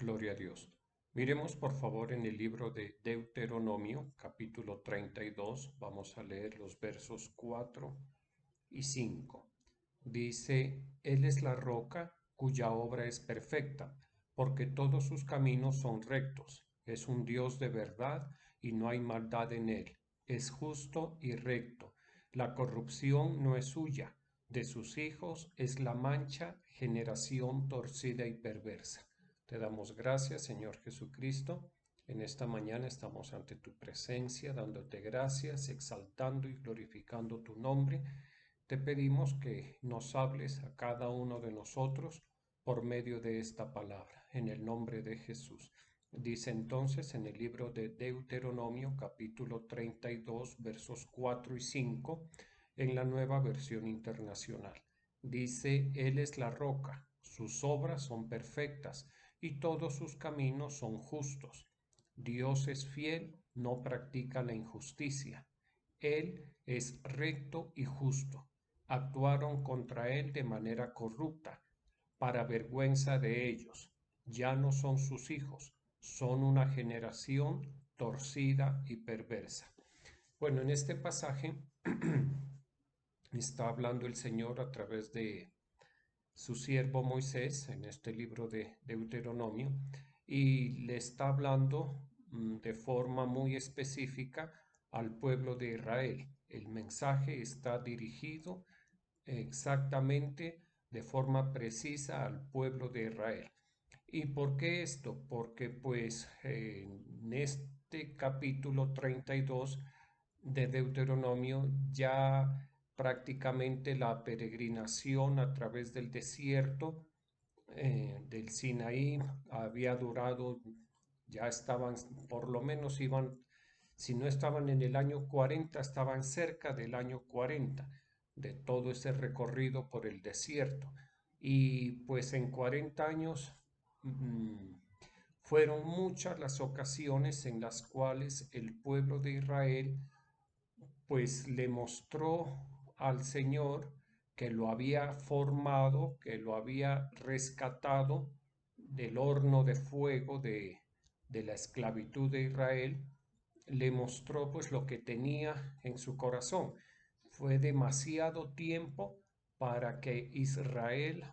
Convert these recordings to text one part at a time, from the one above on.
Gloria a Dios. Miremos por favor en el libro de Deuteronomio, capítulo 32. Vamos a leer los versos 4 y 5. Dice, Él es la roca cuya obra es perfecta, porque todos sus caminos son rectos. Es un Dios de verdad y no hay maldad en él. Es justo y recto. La corrupción no es suya. De sus hijos es la mancha, generación torcida y perversa. Te damos gracias, Señor Jesucristo. En esta mañana estamos ante tu presencia, dándote gracias, exaltando y glorificando tu nombre. Te pedimos que nos hables a cada uno de nosotros por medio de esta palabra, en el nombre de Jesús. Dice entonces en el libro de Deuteronomio, capítulo 32, versos 4 y 5, en la Nueva Versión Internacional. Dice, Él es la roca, sus obras son perfectas y todos sus caminos son justos. Dios es fiel, no practica la injusticia. Él es recto y justo. Actuaron contra él de manera corrupta, para vergüenza de ellos. Ya no son sus hijos, son una generación torcida y perversa. Bueno, en este pasaje está hablando el Señor a través de su siervo Moisés en este libro de Deuteronomio y le está hablando de forma muy específica al pueblo de Israel. El mensaje está dirigido exactamente de forma precisa al pueblo de Israel. ¿Y por qué esto? Porque pues en este capítulo 32 de Deuteronomio ya prácticamente la peregrinación a través del desierto del Sinaí había durado, ya estaban, por lo menos iban, si no estaban en el año 40, estaban cerca del año 40 de todo ese recorrido por el desierto. Y pues en 40 años mmm, fueron muchas las ocasiones en las cuales el pueblo de Israel pues le mostró al Señor que lo había formado, que lo había rescatado del horno de fuego de la esclavitud de Israel, le mostró pues lo que tenía en su corazón. Fue demasiado tiempo para que Israel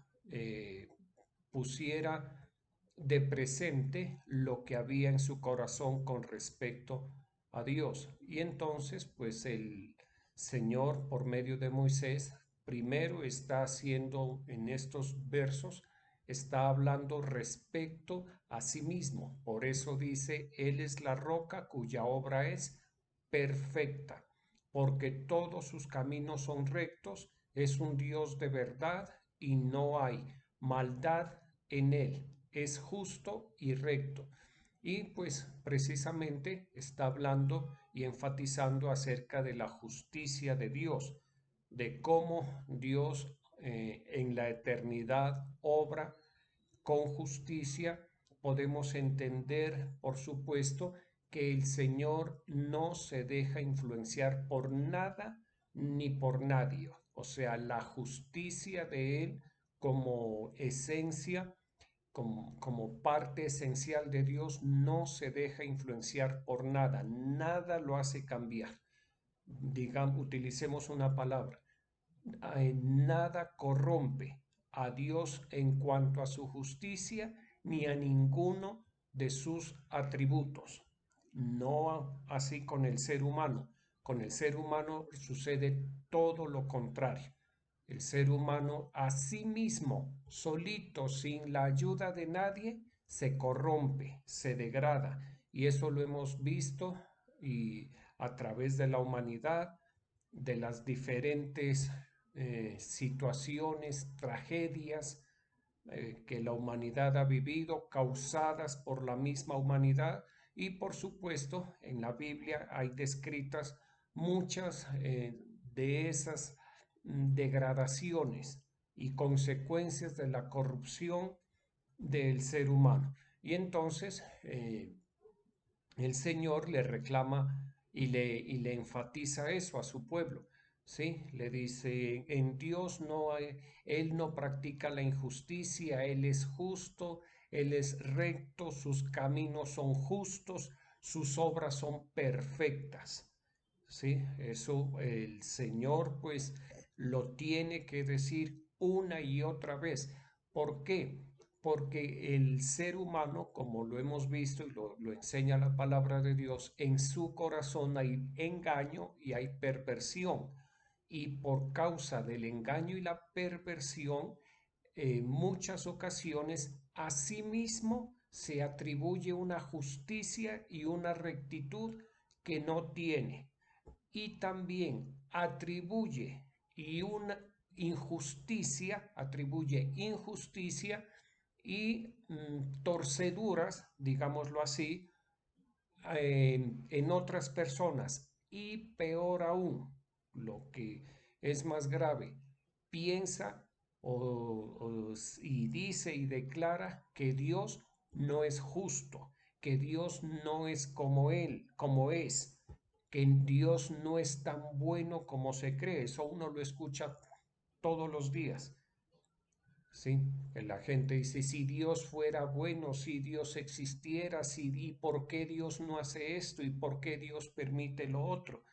pusiera de presente lo que había en su corazón con respecto a Dios. Y entonces, pues el Señor, por medio de Moisés, primero está haciendo en estos versos, está hablando respecto a sí mismo. Por eso dice, Él es la roca cuya obra es perfecta, porque todos sus caminos son rectos, es un Dios de verdad y no hay maldad en él, es justo y recto. Y pues precisamente está hablando y enfatizando acerca de la justicia de Dios, de cómo Dios en la eternidad obra con justicia. Podemos entender, por supuesto, que el Señor no se deja influenciar por nada ni por nadie. O sea, la justicia de Él como esencia, como parte esencial de Dios, no se deja influenciar por nada. Nada lo hace cambiar. Digamos, utilicemos una palabra. Nada corrompe a Dios en cuanto a su justicia ni a ninguno de sus atributos. No así con el ser humano. Con el ser humano sucede todo lo contrario. El ser humano a sí mismo, solito, sin la ayuda de nadie, se corrompe, se degrada. Y eso lo hemos visto y a través de la humanidad, de las diferentes situaciones, tragedias que la humanidad ha vivido, causadas por la misma humanidad. Y por supuesto, en la Biblia hay descritas muchas de esas degradaciones y consecuencias de la corrupción del ser humano. Y entonces el Señor le reclama y le enfatiza eso a su pueblo. ¿Sí? Le dice, en Dios no hay, Él no practica la injusticia, Él es justo, Él es recto, sus caminos son justos, sus obras son perfectas. ¿Sí? Eso el Señor pues lo tiene que decir una y otra vez. ¿Por qué? Porque el ser humano, como lo hemos visto y lo enseña la palabra de Dios, en su corazón hay engaño y hay perversión. Y por causa del engaño y la perversión, en muchas ocasiones a sí mismo se atribuye una justicia y una rectitud que no tiene, y también atribuye injusticia y torceduras, digámoslo así, en otras personas. Y peor aún, lo que es más grave, piensa y dice y declara que Dios no es justo, que Dios no es como Él, como es, que Dios no es tan bueno como se cree. Eso uno lo escucha todos los días. Sí, la gente dice, si Dios fuera bueno, si Dios existiera, si, ¿y por qué Dios no hace esto? ¿Y por qué Dios permite lo otro?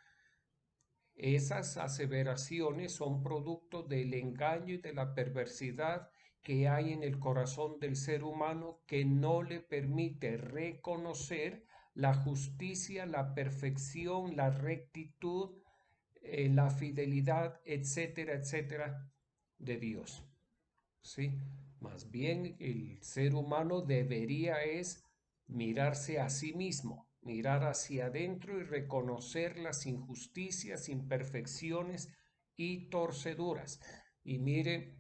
Esas aseveraciones son producto del engaño y de la perversidad que hay en el corazón del ser humano, que no le permite reconocer la justicia, la perfección, la rectitud, la fidelidad, etcétera, etcétera, de Dios. ¿Sí? Más bien el ser humano debería es mirarse a sí mismo, mirar hacia adentro y reconocer las injusticias, imperfecciones y torceduras. Y mire,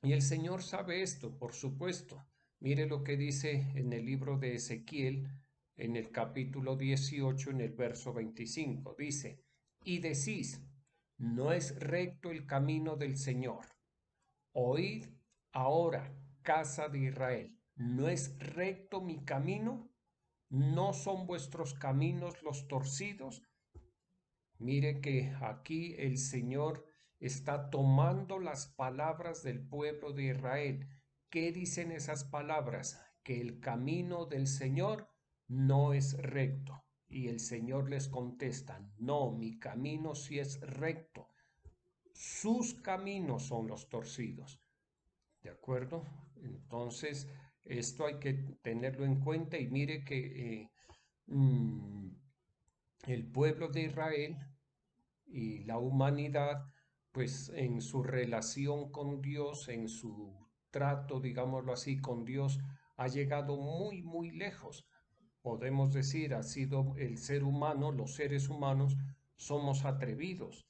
y el Señor sabe esto, por supuesto. Mire lo que dice en el libro de Ezequiel, en el capítulo 18, en el verso 25. Dice, y decís, no es recto el camino del Señor. Oíd ahora, casa de Israel, ¿no es recto mi camino? ¿No son vuestros caminos los torcidos? Mire que aquí el Señor está tomando las palabras del pueblo de Israel. ¿Qué dicen esas palabras? Que el camino del Señor no es recto. Y el Señor les contesta, no, mi camino sí es recto. Sus caminos son los torcidos. ¿De acuerdo? Entonces, esto hay que tenerlo en cuenta y mire que mm, el pueblo de Israel y la humanidad, pues en su relación con Dios, en su trato, digámoslo así, con Dios, ha llegado muy, muy lejos. Podemos decir, ha sido el ser humano, los seres humanos, somos atrevidos.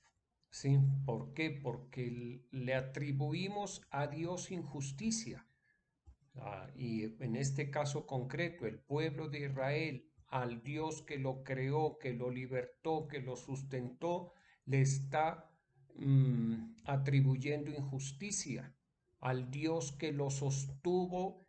¿Sí? ¿Por qué? Porque le atribuimos a Dios injusticia. Y en este caso concreto, el pueblo de Israel, al Dios que lo creó, que lo libertó, que lo sustentó, le está atribuyendo injusticia. Al Dios que lo sostuvo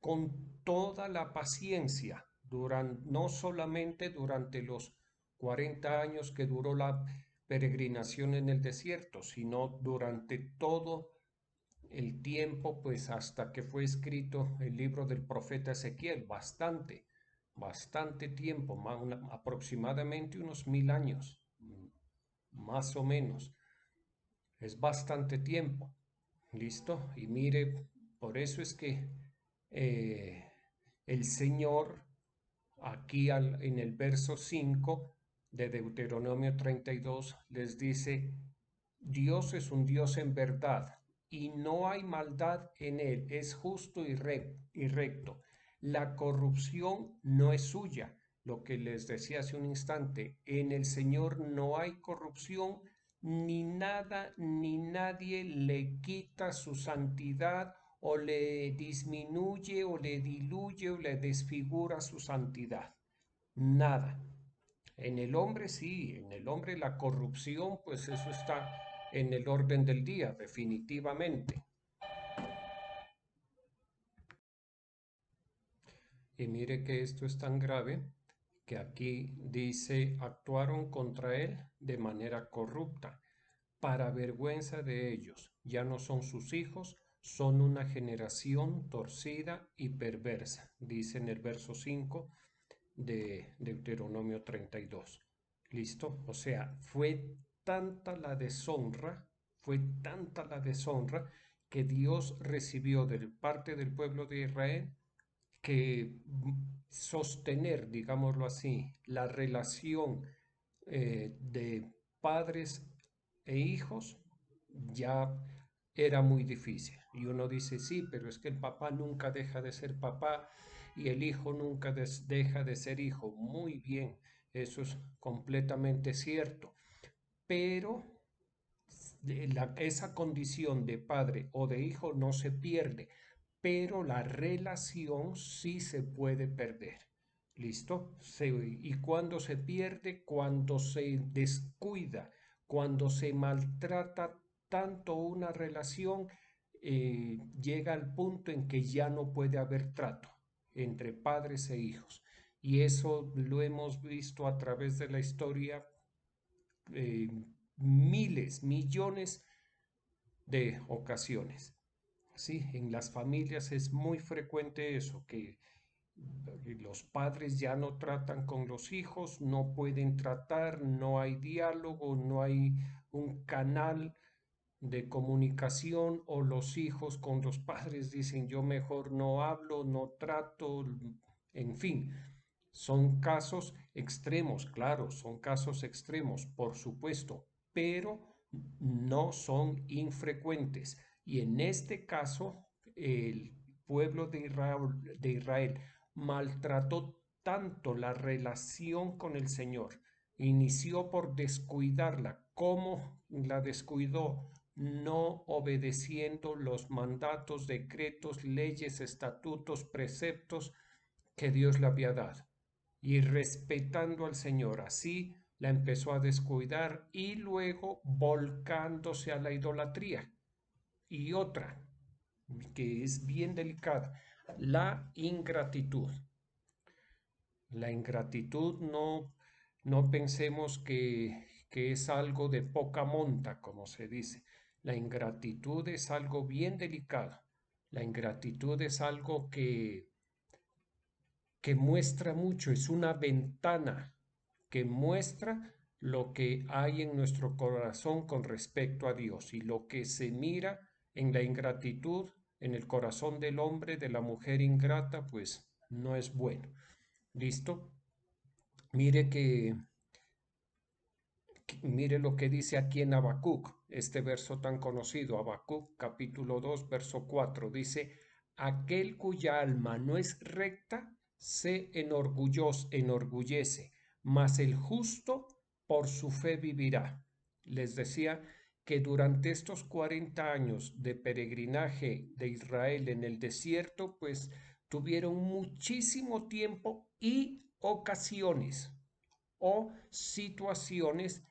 con toda la paciencia, no solamente durante los 40 años que duró la peregrinación en el desierto, sino durante todo el tiempo, pues hasta que fue escrito el libro del profeta Ezequiel, bastante tiempo, aproximadamente unos 1000 años, más o menos, es bastante tiempo, ¿listo? Y mire, por eso es que eh, el Señor, aquí en el verso 5 de Deuteronomio 32, les dice, Dios es un Dios en verdad y no hay maldad en él, es justo y recto. La corrupción no es suya, lo que les decía hace un instante, en el Señor no hay corrupción, ni nada ni nadie le quita su santidad o le disminuye o le diluye o le desfigura su santidad. Nada. En el hombre sí, en el hombre la corrupción, pues eso está en el orden del día, definitivamente. Y mire que esto es tan grave que aquí dice, actuaron contra él de manera corrupta, para vergüenza de ellos. Ya no son sus hijos, son una generación torcida y perversa, dice en el verso 5 de Deuteronomio 32. ¿Listo? O sea, fue tanta la deshonra que Dios recibió de parte del pueblo de Israel que sostener, digámoslo así, la relación de padres e hijos ya era muy difícil. Y uno dice, sí, pero es que el papá nunca deja de ser papá y el hijo nunca deja de ser hijo. Muy bien, eso es completamente cierto. Pero esa condición de padre o de hijo no se pierde, pero la relación sí se puede perder. ¿Listo? ¿Y cuando se pierde? Cuando se descuida, cuando se maltrata tanto una relación, llega al punto en que ya no puede haber trato entre padres e hijos. Y eso lo hemos visto a través de la historia, eh, miles, millones de ocasiones. Sí, en las familias es muy frecuente eso, que los padres ya no tratan con los hijos, no pueden tratar, no hay diálogo, no hay un canal de comunicación, o los hijos con los padres dicen yo mejor no hablo, no trato, en fin. Son casos extremos, claro, son casos extremos, por supuesto, pero no son infrecuentes. Y en este caso, el pueblo de Israel maltrató tanto la relación con el Señor, inició por descuidarla. ¿Cómo la descuidó? No obedeciendo los mandatos, decretos, leyes, estatutos, preceptos que Dios le había dado, y respetando al Señor. Así la empezó a descuidar y luego volcándose a la idolatría. Y otra, que es bien delicada, la ingratitud. La ingratitud no pensemos que es algo de poca monta, como se dice. La ingratitud es algo bien delicado. La ingratitud es algo que muestra mucho, es una ventana que muestra lo que hay en nuestro corazón con respecto a Dios, y lo que se mira en la ingratitud, en el corazón del hombre, de la mujer ingrata, pues no es bueno. ¿Listo? Mire mire lo que dice aquí en Habacuc, este verso tan conocido, Habacuc capítulo 2 verso 4 dice, aquel cuya alma no es recta se enorgullece, mas el justo por su fe vivirá. Les decía que durante estos 40 años de peregrinaje de Israel en el desierto, pues tuvieron muchísimo tiempo y ocasiones o situaciones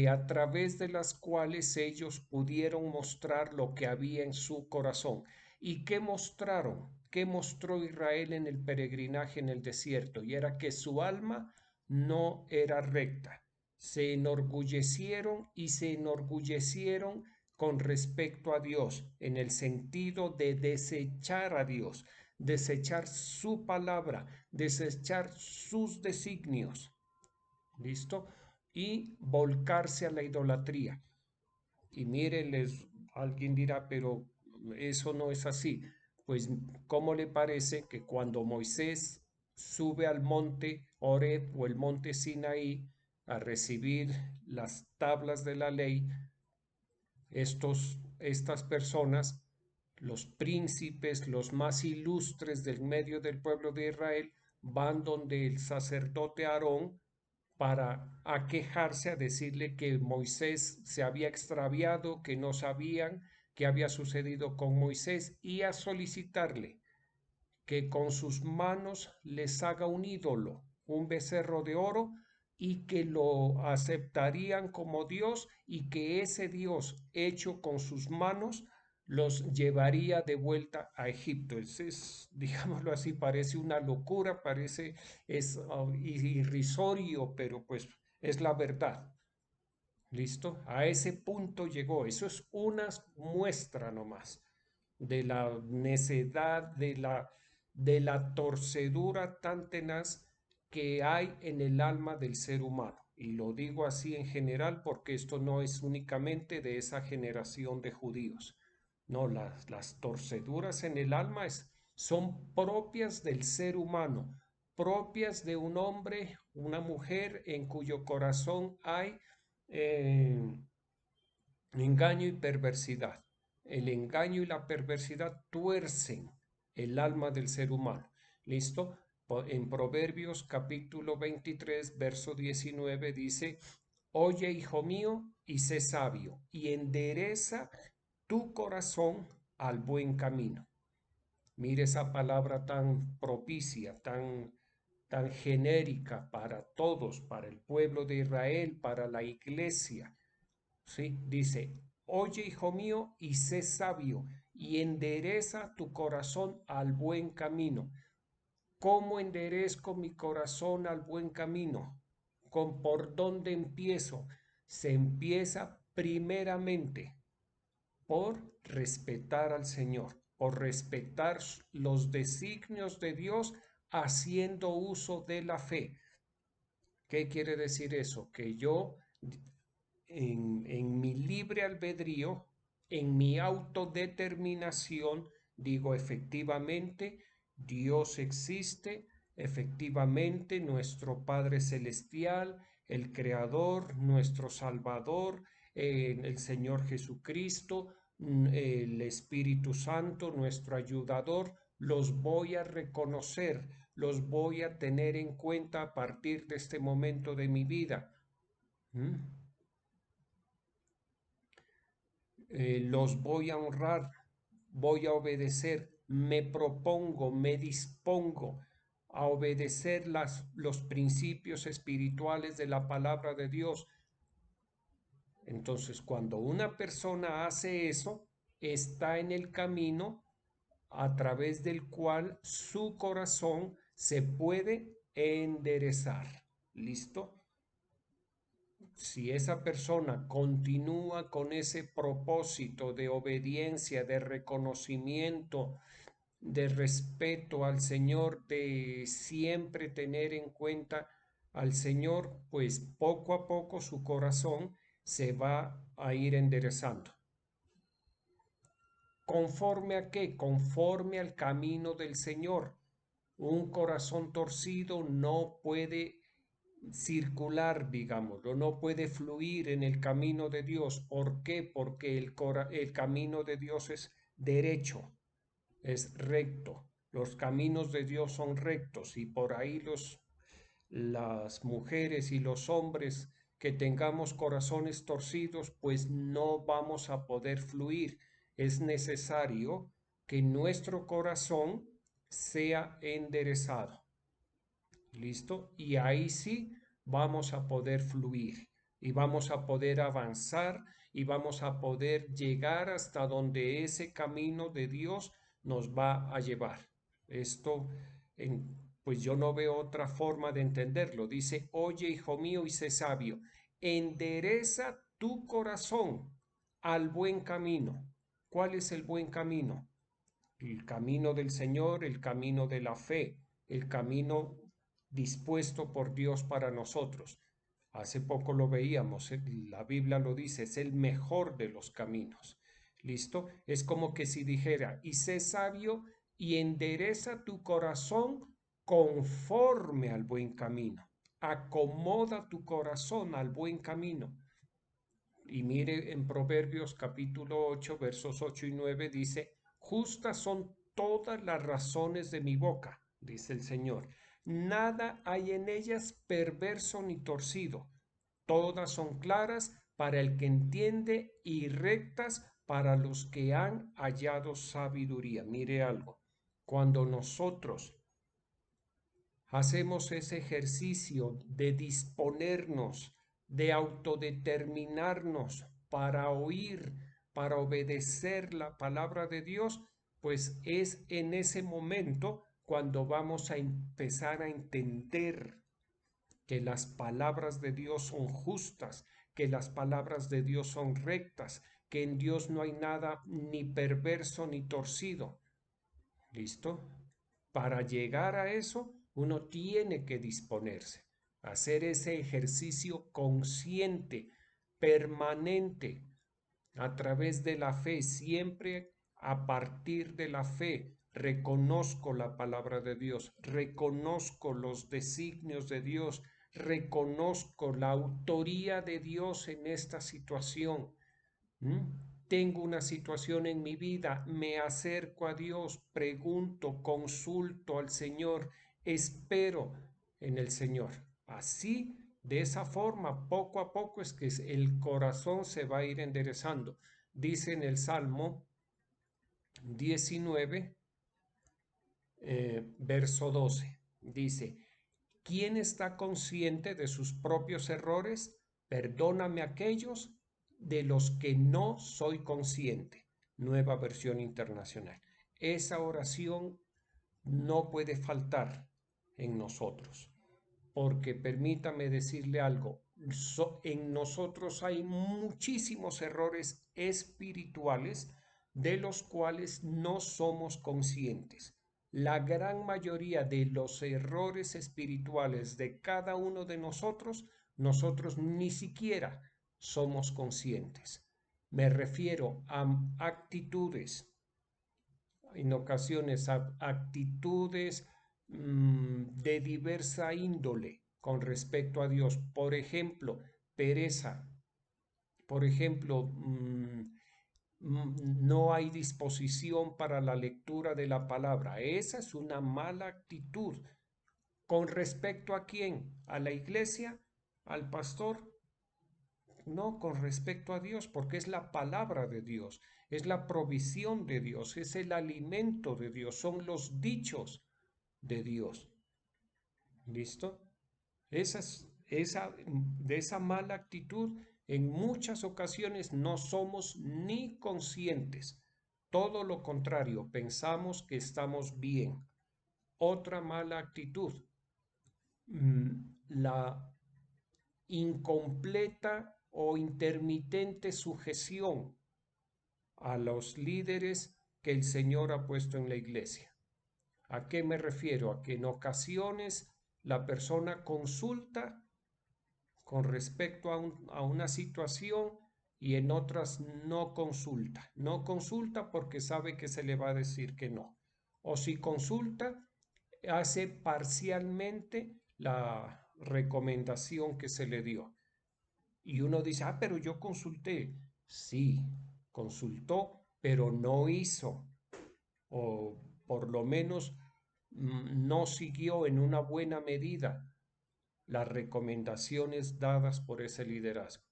a través de las cuales ellos pudieron mostrar lo que había en su corazón. ¿Y qué mostraron? ¿Qué mostró Israel en el peregrinaje en el desierto? Y era que su alma no era recta. Se enorgullecieron y se enorgullecieron con respecto a Dios, en el sentido de desechar a Dios, desechar su palabra, desechar sus designios. ¿Listo? Y volcarse a la idolatría. Y mírenles, alguien dirá, pero eso no es así. Pues, ¿cómo le parece que cuando Moisés sube al monte Horeb o el monte Sinaí a recibir las tablas de la ley, estas personas, los príncipes, los más ilustres del medio del pueblo de Israel, van donde el sacerdote Aarón para aquejarse, a decirle que Moisés se había extraviado, que no sabían qué había sucedido con Moisés, y a solicitarle que con sus manos les haga un ídolo, un becerro de oro, y que lo aceptarían como Dios, y que ese Dios hecho con sus manos los llevaría de vuelta a Egipto. Digámoslo así, parece una locura, es irrisorio, pero pues es la verdad. ¿Listo? A ese punto llegó. Eso es una muestra nomás. de la necedad, de la torcedura tan tenaz que hay en el alma del ser humano. Y lo digo así en general porque esto no es únicamente de esa generación de judíos. No, las torceduras en el alma son propias del ser humano, propias de un hombre, una mujer en cuyo corazón hay eh, engaño y perversidad. El engaño y la perversidad tuercen el alma del ser humano. ¿Listo? En Proverbios capítulo 23, verso 19 dice, oye, hijo mío, y sé sabio, y endereza tu corazón al buen camino. Mire esa palabra tan propicia, tan genérica para todos, para el pueblo de Israel, para la iglesia. ¿Sí? Dice, oye, hijo mío, y sé sabio, y endereza tu corazón al buen camino. ¿Cómo enderezco mi corazón al buen camino? ¿Por dónde empiezo? Se empieza primeramente por respetar al Señor, por respetar los designios de Dios, haciendo uso de la fe. ¿Qué quiere decir eso? Que yo en mi libre albedrío, en mi autodeterminación, digo efectivamente, Dios existe, efectivamente nuestro Padre Celestial, el Creador, nuestro Salvador, el Señor Jesucristo, el Espíritu Santo, nuestro ayudador, los voy a reconocer, los voy a tener en cuenta a partir de este momento de mi vida. ¿Mm? Los voy a honrar, voy a obedecer, me propongo, me dispongo a obedecer los principios espirituales de la palabra de Dios. Entonces, cuando una persona hace eso, está en el camino a través del cual su corazón se puede enderezar. ¿Listo? Si esa persona continúa con ese propósito de obediencia, de reconocimiento, de respeto al Señor, de siempre tener en cuenta al Señor, pues poco a poco su corazón se va a ir enderezando. ¿Conforme a qué? Conforme al camino del Señor. Un corazón torcido no puede circular, digámoslo, no puede fluir en el camino de Dios. ¿Por qué? Porque el camino de Dios es derecho, es recto. Los caminos de Dios son rectos y por ahí las mujeres y los hombres que tengamos corazones torcidos, pues no vamos a poder fluir. Es necesario que nuestro corazón sea enderezado. ¿Listo? Y ahí sí vamos a poder fluir y vamos a poder avanzar y vamos a poder llegar hasta donde ese camino de Dios nos va a llevar. Esto, pues yo no veo otra forma de entenderlo. Dice, oye, hijo mío, y sé sabio, endereza tu corazón al buen camino. ¿Cuál es el buen camino? El camino del Señor, el camino de la fe, el camino dispuesto por Dios para nosotros. Hace poco lo veíamos, la Biblia lo dice, es el mejor de los caminos. ¿Listo? Es como que si dijera, y sé sabio y endereza tu corazón conforme al buen camino. Acomoda tu corazón al buen camino. Y mire en Proverbios capítulo 8, versos 8 y 9 dice, justas son todas las razones de mi boca, dice el Señor. Nada hay en ellas perverso ni torcido. Todas son claras para el que entiende y rectas para los que han hallado sabiduría. Mire algo, cuando nosotros hacemos ese ejercicio de disponernos, de autodeterminarnos para oír, para obedecer la palabra de Dios, pues es en ese momento cuando vamos a empezar a entender que las palabras de Dios son justas, que las palabras de Dios son rectas, que en Dios no hay nada ni perverso ni torcido. ¿Listo? Para llegar a eso, uno tiene que disponerse, hacer ese ejercicio consciente, permanente, a través de la fe, siempre a partir de la fe. Reconozco la palabra de Dios, reconozco los designios de Dios, reconozco la autoría de Dios en esta situación. Tengo una situación en mi vida, me acerco a Dios, pregunto, consulto al Señor, espero en el Señor. Así, de esa forma, poco a poco es que el corazón se va a ir enderezando. Dice en el Salmo 19, verso 12, dice: ¿quién está consciente de sus propios errores? Perdóname aquellos de los que no soy consciente. Nueva versión internacional. Esa oración no puede faltar en nosotros, porque permítame decirle algo, en nosotros hay muchísimos errores espirituales de los cuales no somos conscientes. La gran mayoría de los errores espirituales de cada uno de nosotros, nosotros ni siquiera somos conscientes. Me refiero a actitudes, en ocasiones actitudes de diversa índole con respecto a Dios. Por ejemplo, pereza. Por ejemplo, no hay disposición para la lectura de la palabra. Esa es una mala actitud. ¿Con respecto a quién? ¿A la iglesia? ¿Al pastor? No, con respecto a Dios, porque es la palabra de Dios, es la provisión de Dios, es el alimento de Dios, son los dichos de Dios. ¿Listo? De esa mala actitud, en muchas ocasiones no somos ni conscientes. Todo lo contrario, pensamos que estamos bien. Otra mala actitud, la incompleta o intermitente sujeción a los líderes que el Señor ha puesto en la iglesia. ¿A qué me refiero? A que en ocasiones la persona consulta con respecto a una situación y en otras no consulta. No consulta porque sabe que se le va a decir que no. O si consulta, hace parcialmente la recomendación que se le dio. Y uno dice, pero yo consulté. Sí, consultó, pero no hizo, o por lo menos no siguió en una buena medida las recomendaciones dadas por ese liderazgo.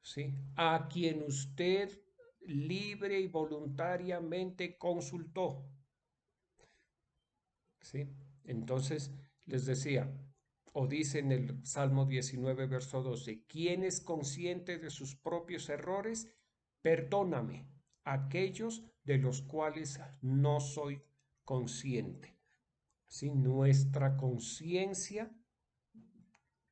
¿Sí? A quien usted libre y voluntariamente consultó. ¿Sí? Entonces, les decía, o dice en el Salmo 19, verso 12, ¿quién es consciente de sus propios errores? Perdóname aquellos de los cuales no soy consciente. ¿Sí? Nuestra conciencia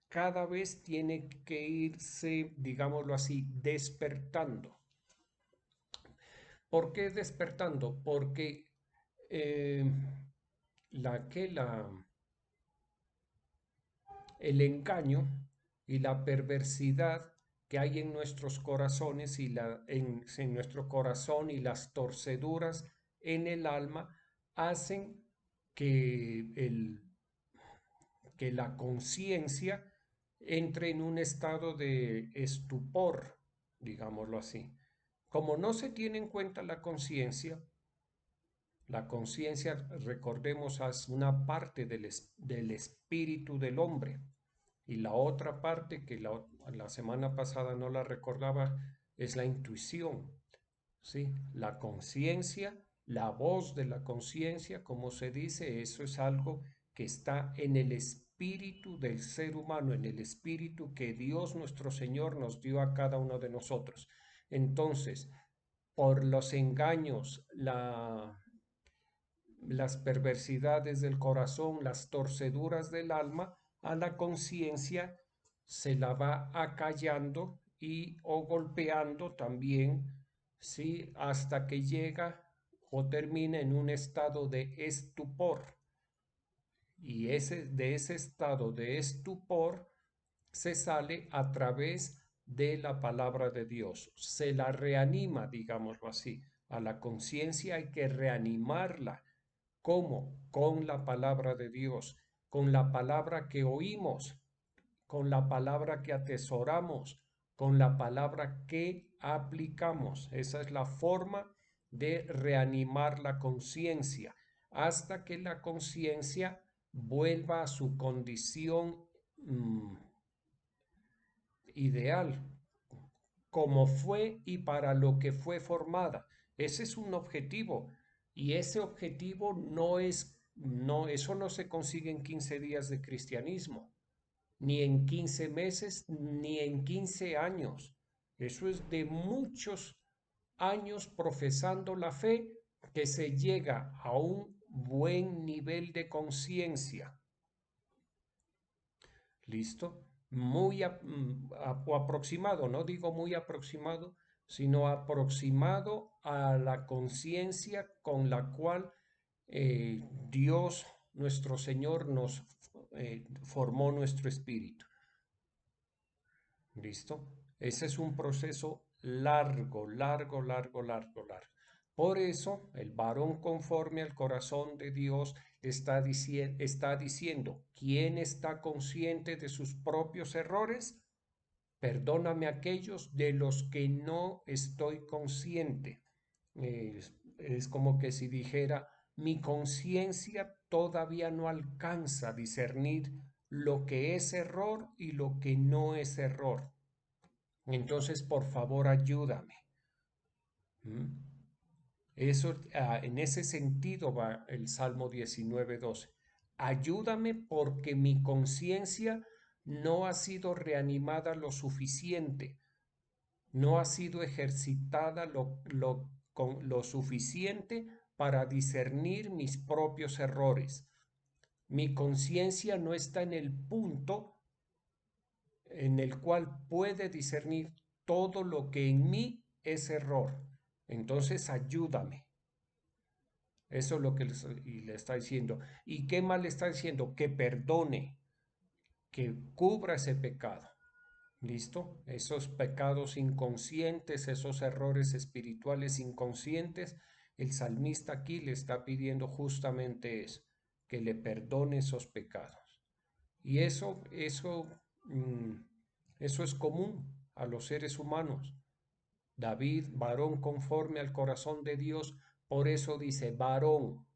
cada vez tiene que irse, digámoslo así, despertando. ¿Por qué despertando? Porque eh, la que la el engaño y la perversidad que hay en nuestros corazones en nuestro corazón y las torceduras en el alma hacen que, que la conciencia entre en un estado de estupor, digámoslo así. Como no se tiene en cuenta la conciencia, recordemos, es una parte del espíritu del hombre. Y la otra parte que la semana pasada no la recordaba es la intuición, ¿sí? La conciencia, la voz de la conciencia, como se dice, eso es algo que está en el espíritu del ser humano, en el espíritu que Dios nuestro Señor nos dio a cada uno de nosotros. Entonces, por los engaños, las perversidades del corazón, las torceduras del alma, a la conciencia se la va acallando y o golpeando también, ¿sí? Hasta que llega o termina en un estado de estupor. Y de ese estado de estupor se sale a través de la palabra de Dios. Se la reanima, digámoslo así. A la conciencia hay que reanimarla. ¿Cómo? Con la palabra de Dios, con la palabra que oímos, con la palabra que atesoramos, con la palabra que aplicamos. Esa es la forma de reanimar la conciencia hasta que la conciencia vuelva a su condición ideal, como fue y para lo que fue formada. Ese es un objetivo y ese objetivo eso no se consigue en 15 días de cristianismo, ni en 15 meses, ni en 15 años. Eso es de muchos años profesando la fe que se llega a un buen nivel de conciencia. ¿Listo? O aproximado, no digo muy aproximado, sino aproximado a la conciencia con la cual Dios, nuestro Señor, nos formó nuestro espíritu. ¿Listo? Ese es un proceso largo, largo, largo, largo, largo. Por eso el varón conforme al corazón de Dios está diciendo, ¿quién está consciente de sus propios errores? Perdóname aquellos de los que no estoy consciente. Es como que si dijera, mi conciencia todavía no alcanza a discernir lo que es error y lo que no es error. Entonces, por favor, ayúdame. ¿Mm? En ese sentido va el Salmo 19:12. Ayúdame porque mi conciencia no ha sido reanimada lo suficiente, no ha sido ejercitada lo suficiente para discernir mis propios errores. Mi conciencia no está en el punto en el cual puede discernir todo lo que en mí es error. Entonces ayúdame. Eso es lo que le está diciendo. ¿Y qué más le está diciendo? Que perdone, que cubra ese pecado. ¿Listo? Esos pecados inconscientes, esos errores espirituales inconscientes, el salmista aquí le está pidiendo justamente eso, que le perdone esos pecados. Y eso es común a los seres humanos. David, varón conforme al corazón de Dios, por eso dice varón,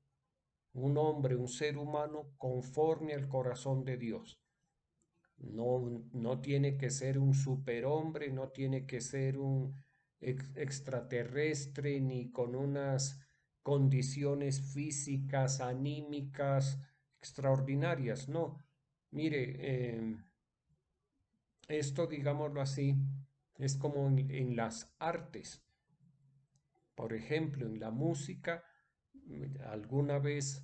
un hombre, un ser humano conforme al corazón de Dios. No tiene que ser un superhombre, no tiene que ser un extraterrestre ni con unas condiciones físicas, anímicas extraordinarias, no. Mire, esto, digámoslo así, es como en las artes. Por ejemplo, en la música, alguna vez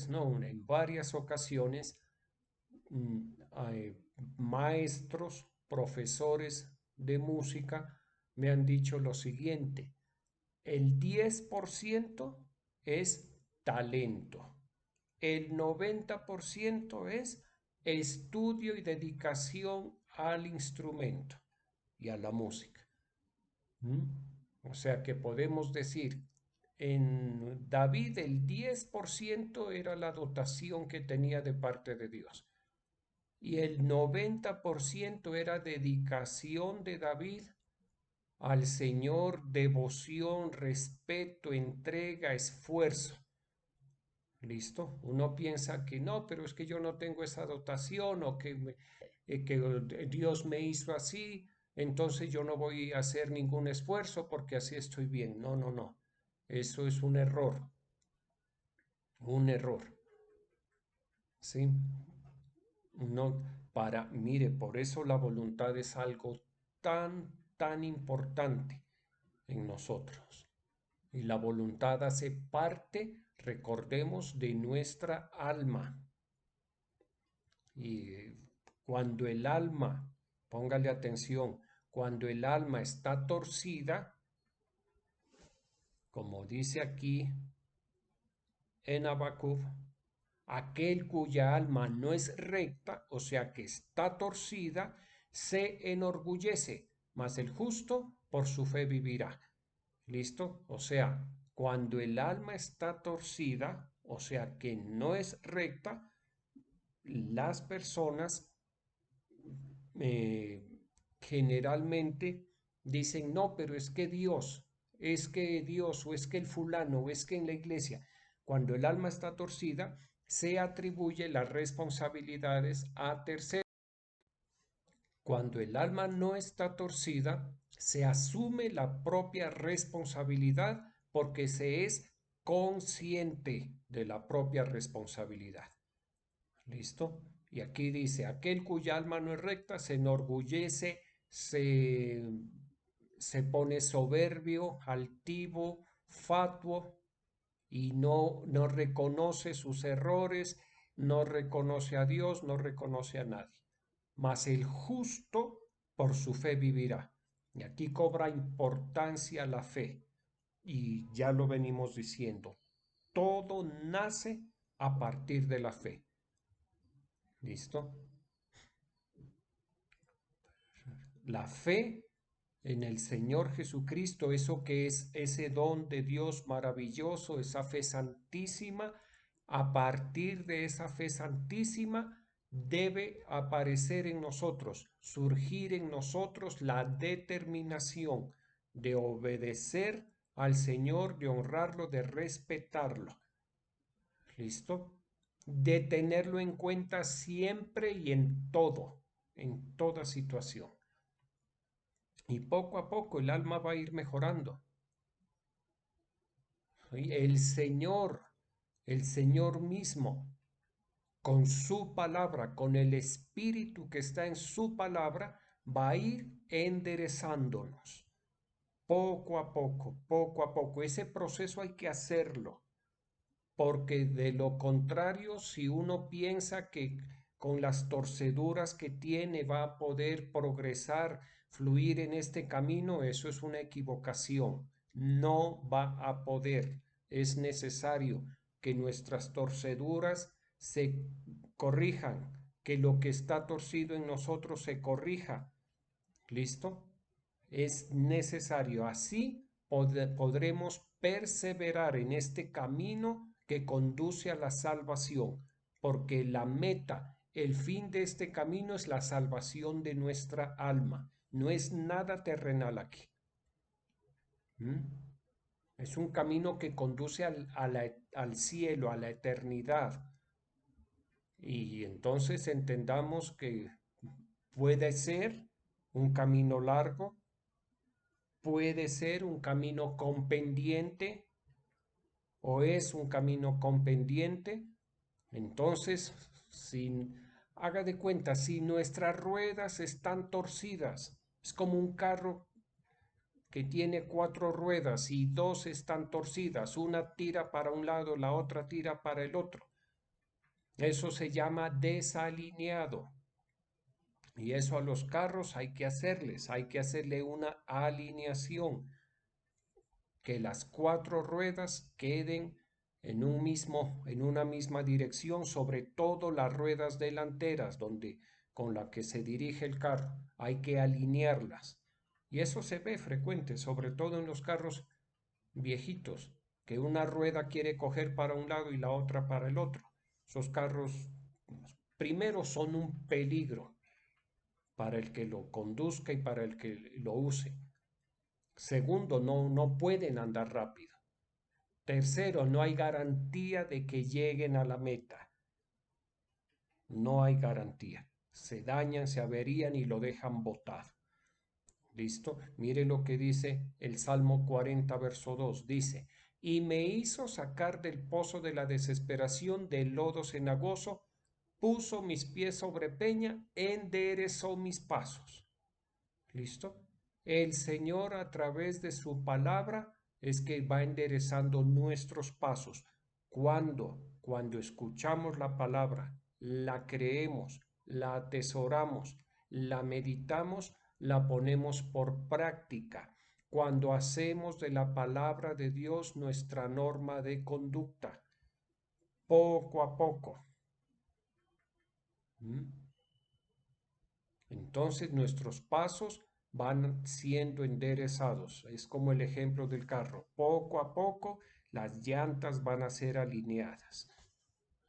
no, en varias ocasiones, hay maestros, profesores de música me han dicho lo siguiente: el 10% es talento, el 90% es estudio y dedicación al instrumento y a la música. ¿Mm? O sea que podemos decir, en David el 10% era la dotación que tenía de parte de Dios y el 90% era dedicación de David al Señor, devoción, respeto, entrega, esfuerzo. ¿Listo? Uno piensa que no, pero es que yo no tengo esa dotación o que Dios me hizo así, entonces yo no voy a hacer ningún esfuerzo porque así estoy bien. No, no, no. Eso es un error, un error. ¿Sí? No, mire, por eso la voluntad es algo tan, tan importante en nosotros. Y la voluntad hace parte, recordemos, de nuestra alma. Y cuando el alma, póngale atención, cuando el alma está torcida, como dice aquí en Habacuc, aquel cuya alma no es recta, o sea que está torcida, se enorgullece, mas el justo por su fe vivirá. ¿Listo? O sea, cuando el alma está torcida, o sea que no es recta, las personas eh, generalmente dicen, no, pero es que Dios, o es que el fulano, o es que en la iglesia, cuando el alma está torcida, se atribuye las responsabilidades a terceros. Cuando el alma no está torcida, se asume la propia responsabilidad porque se es consciente de la propia responsabilidad. ¿Listo? Y aquí dice, aquel cuya alma no es recta se enorgullece, se, se pone soberbio, altivo, fatuo y no reconoce sus errores, no reconoce a Dios, no reconoce a nadie. Mas el justo por su fe vivirá. Y aquí cobra importancia la fe. Y ya lo venimos diciendo, todo nace a partir de la fe. ¿Listo? La fe en el Señor Jesucristo, eso que es ese don de Dios maravilloso, esa fe santísima, a partir de esa fe santísima debe aparecer en nosotros, surgir en nosotros la determinación de obedecer al Señor, de honrarlo, de respetarlo. ¿Listo? De tenerlo en cuenta siempre y en toda situación. Y poco a poco el alma va a ir mejorando. ¿Sí? El Señor mismo, con su palabra, con el espíritu que está en su palabra, va a ir enderezándonos. Poco a poco, poco a poco. Ese proceso hay que hacerlo, porque de lo contrario, si uno piensa que con las torceduras que tiene va a poder progresar, fluir en este camino, eso es una equivocación. No va a poder. Es necesario que nuestras torceduras se corrijan, que lo que está torcido en nosotros se corrija. ¿Listo? Es necesario. Así podremos perseverar en este camino que conduce a la salvación, porque la meta, el fin de este camino es la salvación de nuestra alma. No es nada terrenal aquí. ¿Mm? Es un camino que conduce al cielo, a la eternidad. Y entonces entendamos que puede ser un camino largo, puede ser un camino con pendiente o es un camino con pendiente. Entonces, si haga de cuenta, si nuestras ruedas están torcidas, es como un carro que tiene cuatro ruedas y dos están torcidas, una tira para un lado, la otra tira para el otro. Eso se llama desalineado. Y eso a los carros hay que hacerle una alineación, que las cuatro ruedas queden en una misma dirección, sobre todo las ruedas delanteras, donde con la que se dirige el carro, hay que alinearlas. Y eso se ve frecuente, sobre todo en los carros viejitos, que una rueda quiere coger para un lado y la otra para el otro. Esos carros, primero, son un peligro para el que lo conduzca y para el que lo use. Segundo, no pueden andar rápido. Tercero, no hay garantía de que lleguen a la meta. No hay garantía. Se dañan, se averían y lo dejan botado. ¿Listo? Mire lo que dice el Salmo 40, verso 2. Dice, y me hizo sacar del pozo de la desesperación, del lodo cenagoso, puso mis pies sobre peña, enderezó mis pasos. ¿Listo? El Señor a través de su palabra es que va enderezando nuestros pasos. Cuando escuchamos la palabra, la creemos, la atesoramos, la meditamos, la ponemos por práctica, cuando hacemos de la palabra de Dios nuestra norma de conducta, poco a poco. Entonces nuestros pasos van siendo enderezados. Es como el ejemplo del carro. Poco a poco las llantas van a ser alineadas.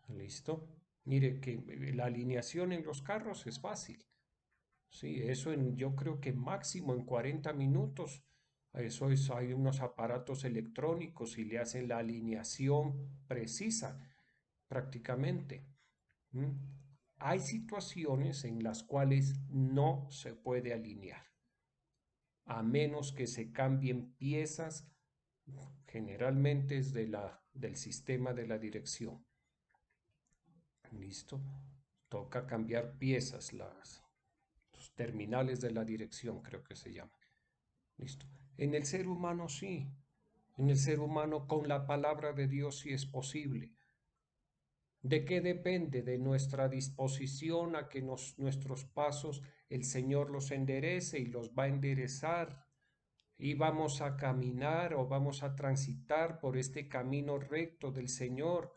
¿Listo? Mire que la alineación en los carros es fácil. Sí, yo creo que máximo en 40 minutos. Hay unos aparatos electrónicos y le hacen la alineación precisa prácticamente. ¿Mm? Hay situaciones en las cuales no se puede alinear, a menos que se cambien piezas, generalmente es del sistema de la dirección. ¿Listo? Toca cambiar piezas, los terminales de la dirección, creo que se llama. ¿Listo? En el ser humano sí. En el ser humano con la palabra de Dios sí es posible. ¿De qué depende? De nuestra disposición a que nuestros pasos el Señor los enderece y los va a enderezar. Y vamos a caminar o vamos a transitar por este camino recto del Señor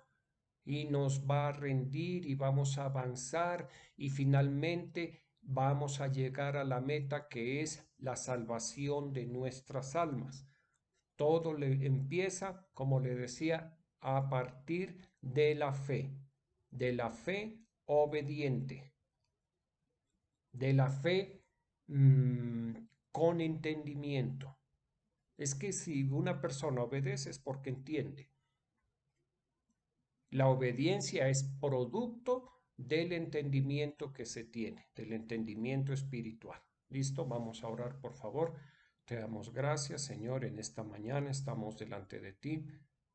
y nos va a rendir y vamos a avanzar y finalmente vamos a llegar a la meta que es la salvación de nuestras almas. Todo empieza, como le decía, a partir de la fe obediente, de la fe con entendimiento. Es que si una persona obedece es porque entiende. La obediencia es producto del entendimiento que se tiene, del entendimiento espiritual. ¿Listo? Vamos a orar, por favor. Te damos gracias, Señor, en esta mañana estamos delante de ti.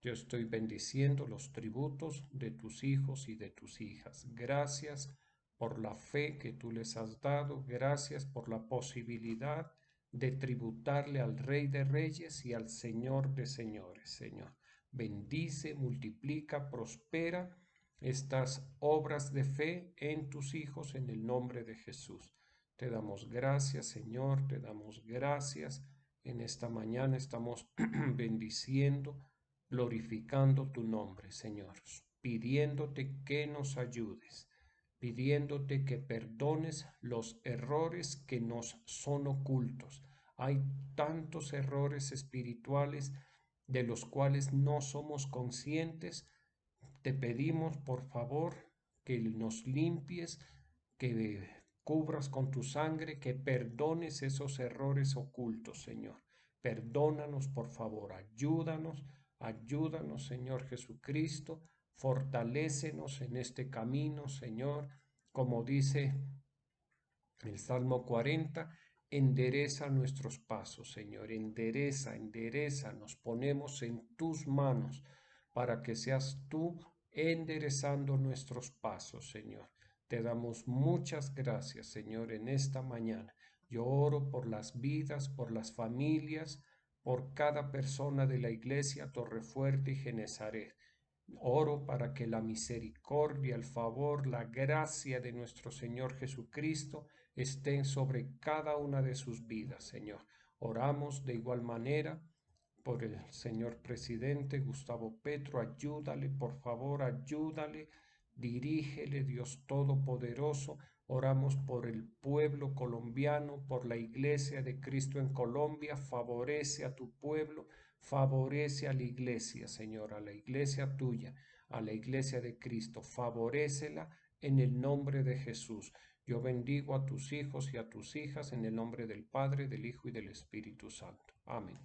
Yo estoy bendiciendo los tributos de tus hijos y de tus hijas. Gracias por la fe que tú les has dado. Gracias por la posibilidad de tributarle al Rey de Reyes y al Señor de Señores, Señor. Bendice, multiplica, prospera estas obras de fe en tus hijos en el nombre de Jesús. Te damos gracias, Señor, te damos gracias. En esta mañana estamos bendiciendo, glorificando tu nombre, Señor, pidiéndote que nos ayudes, pidiéndote que perdones los errores que nos son ocultos. Hay tantos errores espirituales de los cuales no somos conscientes. Te pedimos, por favor, que nos limpies, que cubras con tu sangre, que perdones esos errores ocultos, Señor. Perdónanos, por favor, ayúdanos, Señor Jesucristo, fortalécenos en este camino, Señor, como dice el Salmo 40, endereza nuestros pasos, Señor, endereza, nos ponemos en tus manos para que seas tú enderezando nuestros pasos, Señor. Te damos muchas gracias, Señor, en esta mañana. Yo oro por las vidas, por las familias, por cada persona de la iglesia Torrefuerte y Genezaret. Oro para que la misericordia, el favor, la gracia de nuestro Señor Jesucristo estén sobre cada una de sus vidas, Señor. Oramos de igual manera por el señor presidente Gustavo Petro. Ayúdale, por favor, ayúdale. Dirígele, Dios Todopoderoso. Oramos por el pueblo colombiano, por la Iglesia de Cristo en Colombia. Favorece a tu pueblo, favorece a la iglesia, Señor, a la iglesia tuya, a la iglesia de Cristo. Favorécela en el nombre de Jesús. Yo bendigo a tus hijos y a tus hijas en el nombre del Padre, del Hijo y del Espíritu Santo. Amén.